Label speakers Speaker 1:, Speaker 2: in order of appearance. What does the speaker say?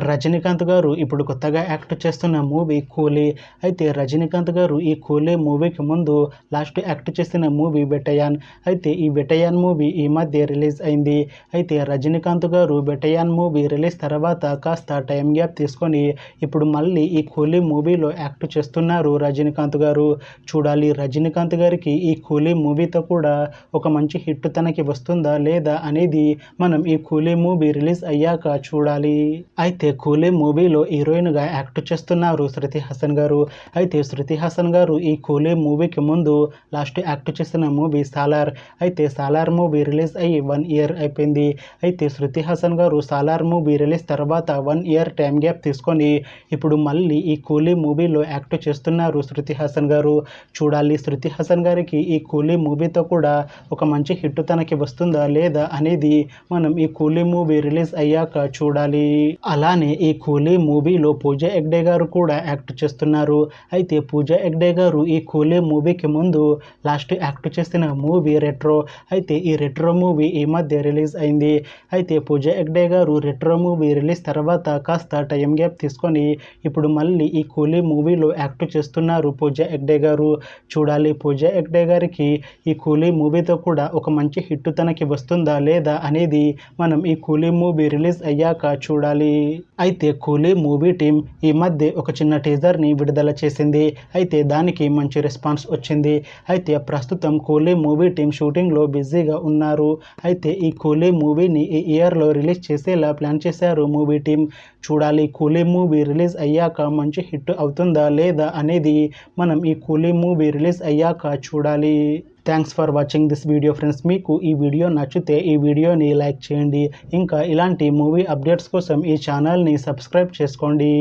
Speaker 1: రజనీకాంత్ గారు ఇప్పుడు కొత్తగా యాక్ట్ చేస్తున్న మూవీ కూలీ. అయితే రజనీకాంత్ గారు ఈ కూలీ మూవీకి ముందు లాస్ట్ యాక్ట్ చేసిన మూవీ బెటయాన్. అయితే ఈ బెటయాన్ మూవీ ఈ మధ్య రిలీజ్ అయింది. అయితే రజనీకాంత్ గారు బెటయాన్ మూవీ రిలీజ్ తర్వాత కాస్త టైం గ్యాప్ తీసుకొని ఇప్పుడు మళ్ళీ ఈ కూలీ మూవీలో యాక్ట్ చేస్తున్నారు రజనీకాంత్ గారు. చూడాలి రజనీకాంత్ గారికి ఈ కూలీ మూవీతో కూడా ఒక మంచి హిట్ తనకి వస్తుందా లేదా అనేది మనం ఈ కూలీ మూవీ రిలీజ్ అయ్యాక చూడాలి. అయితే కూలీ మూవీలో హీరోయిన్గా యాక్ట్ చేస్తున్నారు శృతి హాసన్ గారు. అయితే శృతి హాసన్ గారు ఈ కూలీ మూవీకి ముందు లాస్ట్ యాక్ట్ చేసిన మూవీ సాలార్. అయితే సాలార్ మూవీ రిలీజ్ అయ్యి 1 ఇయర్ అయిపోయింది. అయితే శృతి హాసన్ గారు సాలార్ మూవీ రిలీజ్ తర్వాత 1 ఇయర్ టైం గ్యాప్ తీసుకొని ఇప్పుడు మళ్ళీ ఈ కూలీ మూవీలో యాక్ట్ చేస్తున్నారు శృతి హాసన్ గారు. చూడాలి శృతి హాసన్ గారికి ఈ కూలీ మూవీతో కూడా ఒక మంచి హిట్ తనకి వస్తుందా లేదా అనేది మనం ఈ కూలీ మూవీ రిలీజ్ అయ్యాక చూడాలి. అలానే ఈ కూలీ మూవీలో పూజా హెగ్డే గారు కూడా యాక్ట్ చేస్తున్నారు. అయితే పూజా హెగ్డే గారు ఈ కూలీ మూవీకి ముందు లాస్ట్ యాక్ట్ చేసిన మూవీ రెట్రో. అయితే ఈ రెట్రో మూవీ ఈ మధ్య రిలీజ్ అయింది. అయితే పూజా హెగ్డే గారు రెట్రో మూవీ రిలీజ్ తర్వాత కాస్త టైం గ్యాప్ తీసుకొని ఇప్పుడు మళ్ళీ ఈ కూలీ మూవీలో యాక్ట్ చేస్తున్నారు పూజా హెగ్డే గారు. చూడాలి పూజా హెగ్డే గారికి ఈ కూలీ మూవీతో కూడా ఒక మంచి హిట్ తనకి వస్తుందా లేదా అనేది మనం ఈ కూలీ మూవీ రిలీజ్ అయ్యాక చూడాలి. అయితే కూలీ మూవీ టీం ఈ మధ్య ఒక చిన్న టీజర్ని విడుదల చేసింది. అయితే దానికి మంచి రెస్పాన్స్ వచ్చింది. అయితే ప్రస్తుతం కూలీ మూవీ టీం షూటింగ్లో బిజీగా ఉన్నారు. అయితే ఈ కూలీ మూవీని ఈ ఇయర్లో రిలీజ్ చేసేలా ప్లాన్ చేశారు మూవీ టీం. చూడాలి కూలీ మూవీ రిలీజ్ అయ్యాక మంచి హిట్ అవుతుందా లేదా అనేది మనం ఈ కూలీ మూవీ రిలీజ్ అయ్యాక చూడాలి. Thanks for watching this video friends. మీకు ఈ వీడియో నచ్చితే ఈ వీడియోని లైక్ చేయండి. ఇంకా ఇలాంటి మూవీ అప్డేట్స్ కోసం ఈ ఛానల్ని సబ్స్క్రైబ్ చేసుకోండి.